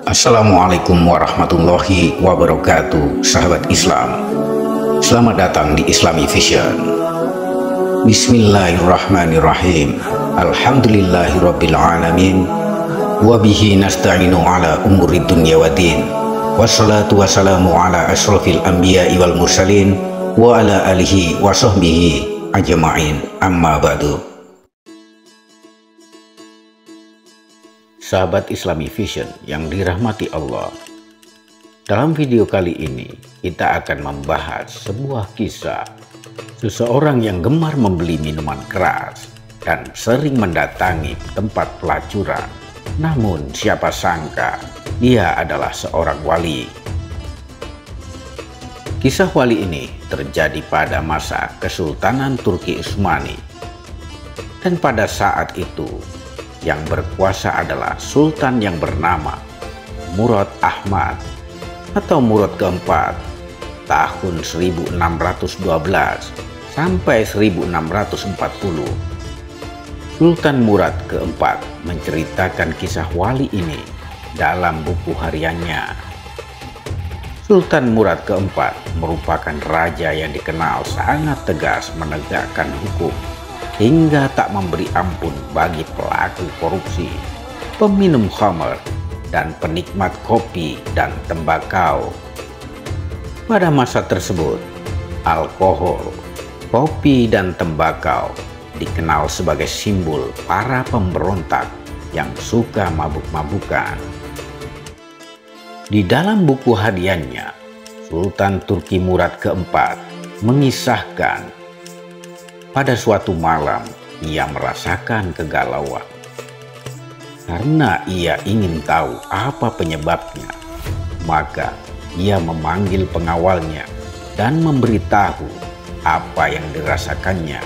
Assalamualaikum warahmatullahi wabarakatuh, sahabat Islam. Selamat datang di Islami Vision. Bismillahirrahmanirrahim. Alhamdulillahirabbil alamin. Wa bihi nasta'inu ala umuri dunya waddin. Wassalatu wassalamu ala asyrafil anbiya'i wal mursalin wa ala alihi wa sahbihi ajma'in. Amma ba'du. Sahabat Islami Vision yang dirahmati Allah, dalam video kali ini kita akan membahas sebuah kisah seseorang yang gemar membeli minuman keras dan sering mendatangi tempat pelacuran. Namun siapa sangka dia adalah seorang wali. Kisah wali ini terjadi pada masa Kesultanan Turki Utsmani, dan pada saat itu yang berkuasa adalah Sultan yang bernama Murad Ahmad atau Murad keempat tahun 1612 sampai 1640. Sultan Murad keempat menceritakan kisah wali ini dalam buku hariannya. Sultan Murad keempat merupakan raja yang dikenal sangat tegas menegakkan hukum hingga tak memberi ampun bagi pelaku korupsi, peminum khamr, dan penikmat kopi dan tembakau. Pada masa tersebut, alkohol, kopi, dan tembakau dikenal sebagai simbol para pemberontak yang suka mabuk-mabukan. Di dalam buku hadiahnya, Sultan Turki Murad keempat mengisahkan pada suatu malam ia merasakan kegalauan. Karena ia ingin tahu apa penyebabnya, maka ia memanggil pengawalnya dan memberitahu apa yang dirasakannya.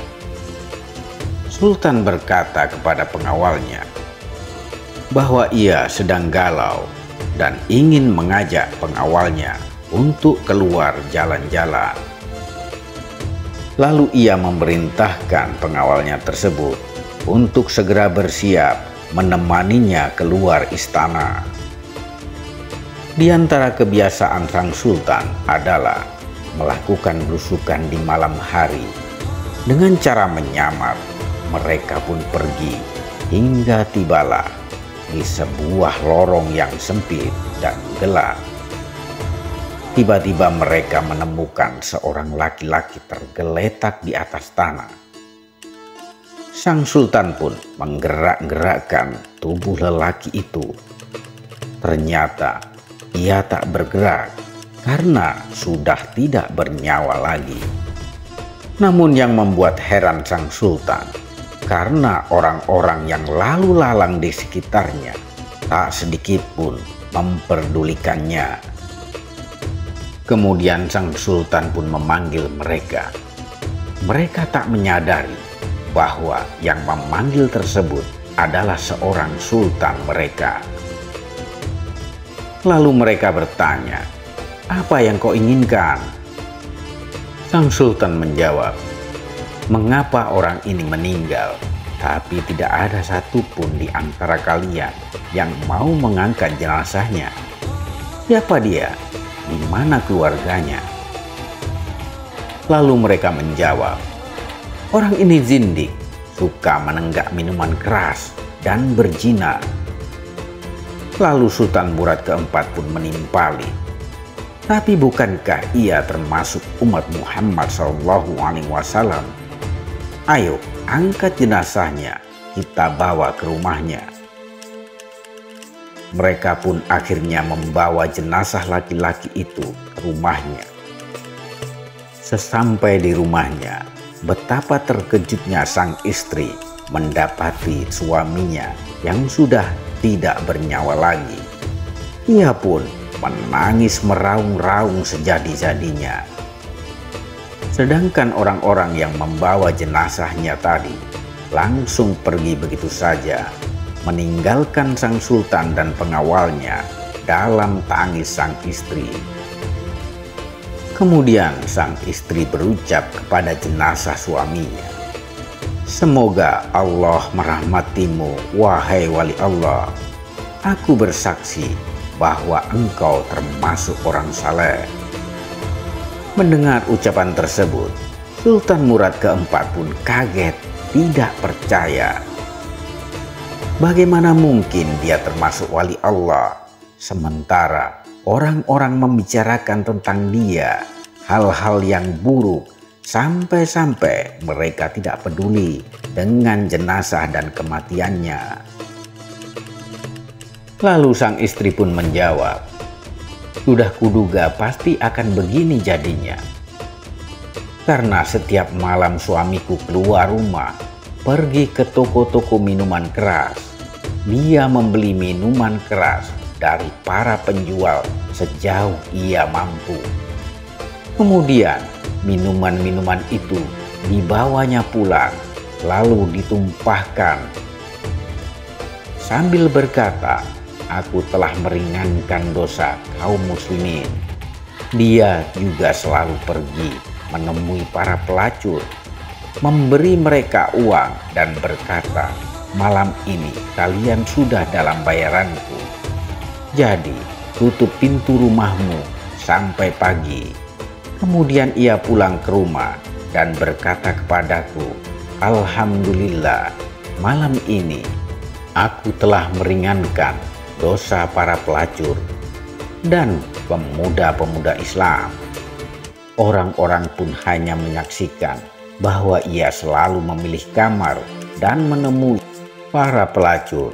Sultan berkata kepada pengawalnya bahwa ia sedang galau dan ingin mengajak pengawalnya untuk keluar jalan-jalan. Lalu ia memerintahkan pengawalnya tersebut untuk segera bersiap menemaninya keluar istana. Di antara kebiasaan sang sultan adalah melakukan belusukan di malam hari. Dengan cara menyamar, mereka pun pergi hingga tibalah di sebuah lorong yang sempit dan gelap. Tiba-tiba mereka menemukan seorang laki-laki tergeletak di atas tanah. Sang sultan pun menggerak-gerakkan tubuh lelaki itu. Ternyata ia tak bergerak karena sudah tidak bernyawa lagi. Namun yang membuat heran sang sultan, karena orang-orang yang lalu lalang di sekitarnya tak sedikit pun memperdulikannya. Kemudian sang sultan pun memanggil mereka. Mereka tak menyadari bahwa yang memanggil tersebut adalah seorang sultan mereka. Lalu mereka bertanya, "Apa yang kau inginkan?" Sang sultan menjawab, "Mengapa orang ini meninggal, tapi tidak ada satupun di antara kalian yang mau mengangkat jenazahnya? Siapa dia? Di mana keluarganya?" Lalu mereka menjawab, "Orang ini zindik, suka menenggak minuman keras dan berzina." Lalu Sultan Murad keempat pun menimpali, "Tapi bukankah ia termasuk umat Muhammad SAW? Ayo angkat jenazahnya, kita bawa ke rumahnya." Mereka pun akhirnya membawa jenazah laki-laki itu ke rumahnya. Sesampai di rumahnya, betapa terkejutnya sang istri mendapati suaminya yang sudah tidak bernyawa lagi. Ia pun menangis meraung-raung sejadi-jadinya. Sedangkan orang-orang yang membawa jenazahnya tadi langsung pergi begitu saja, meninggalkan sang sultan dan pengawalnya dalam tangis sang istri. Kemudian sang istri berucap kepada jenazah suaminya, "Semoga Allah merahmatimu, wahai wali Allah. Aku bersaksi bahwa engkau termasuk orang saleh." Mendengar ucapan tersebut, Sultan Murad keempat pun kaget, tidak percaya. Bagaimana mungkin dia termasuk wali Allah, sementara orang-orang membicarakan tentang dia hal-hal yang buruk, sampai-sampai mereka tidak peduli dengan jenazah dan kematiannya. Lalu sang istri pun menjawab, "Sudah kuduga pasti akan begini jadinya. Karena setiap malam suamiku keluar rumah, pergi ke toko-toko minuman keras. Dia membeli minuman keras dari para penjual sejauh ia mampu. Kemudian minuman-minuman itu dibawanya pulang, lalu ditumpahkan. Sambil berkata, 'Aku telah meringankan dosa kaum muslimin.' Dia juga selalu pergi menemui para pelacur, memberi mereka uang dan berkata, 'Malam ini kalian sudah dalam bayaranku. Jadi tutup pintu rumahmu sampai pagi.' Kemudian ia pulang ke rumah dan berkata kepadaku, 'Alhamdulillah, malam ini aku telah meringankan dosa para pelacur dan pemuda-pemuda Islam.' Orang-orang pun hanya menyaksikan bahwa ia selalu memilih kamar dan menemui para pelacur.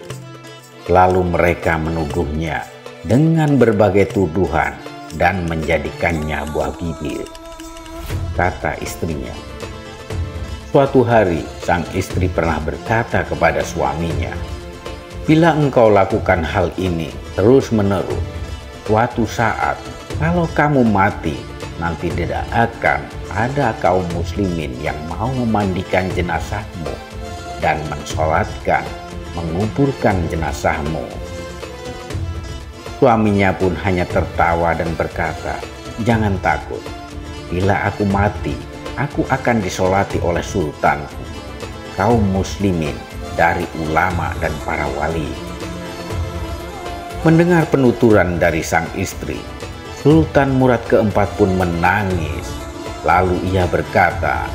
Lalu mereka menuduhnya dengan berbagai tuduhan dan menjadikannya buah bibir. Kata istrinya. Suatu hari sang istri pernah berkata kepada suaminya, "Bila engkau lakukan hal ini terus-menerus, suatu saat kalau kamu mati, nanti tidak akan ada kaum muslimin yang mau memandikan jenazahmu dan mensolatkan, menguburkan jenazahmu." Suaminya pun hanya tertawa dan berkata, "Jangan takut, bila aku mati, aku akan disolati oleh sultanku, kaum muslimin dari ulama dan para wali." Mendengar penuturan dari sang istri, Sultan Murad keempat pun menangis. Lalu ia berkata,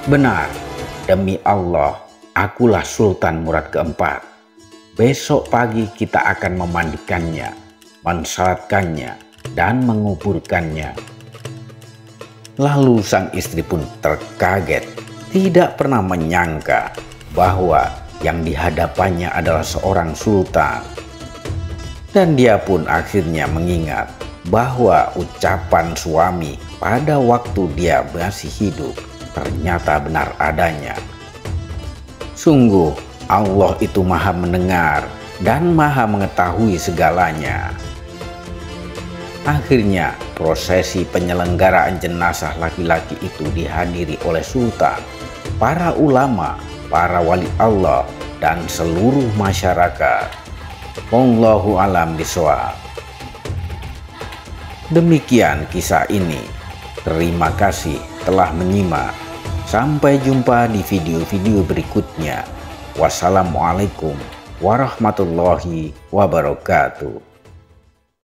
"Benar, demi Allah, akulah Sultan Murad keempat. Besok pagi kita akan memandikannya, mensalatkannya, dan menguburkannya." Lalu sang istri pun terkaget, tidak pernah menyangka bahwa yang dihadapannya adalah seorang sultan. Dan dia pun akhirnya mengingat bahwa ucapan suami pada waktu dia masih hidup ternyata benar adanya. Sungguh Allah itu maha mendengar dan maha mengetahui segalanya. Akhirnya prosesi penyelenggaraan jenazah laki-laki itu dihadiri oleh sultan, para ulama, para wali Allah, dan seluruh masyarakat. Wallahu a'lam bishawab. Demikian kisah ini. Terima kasih telah menyimak. Sampai jumpa di video-video berikutnya. Wassalamualaikum warahmatullahi wabarakatuh.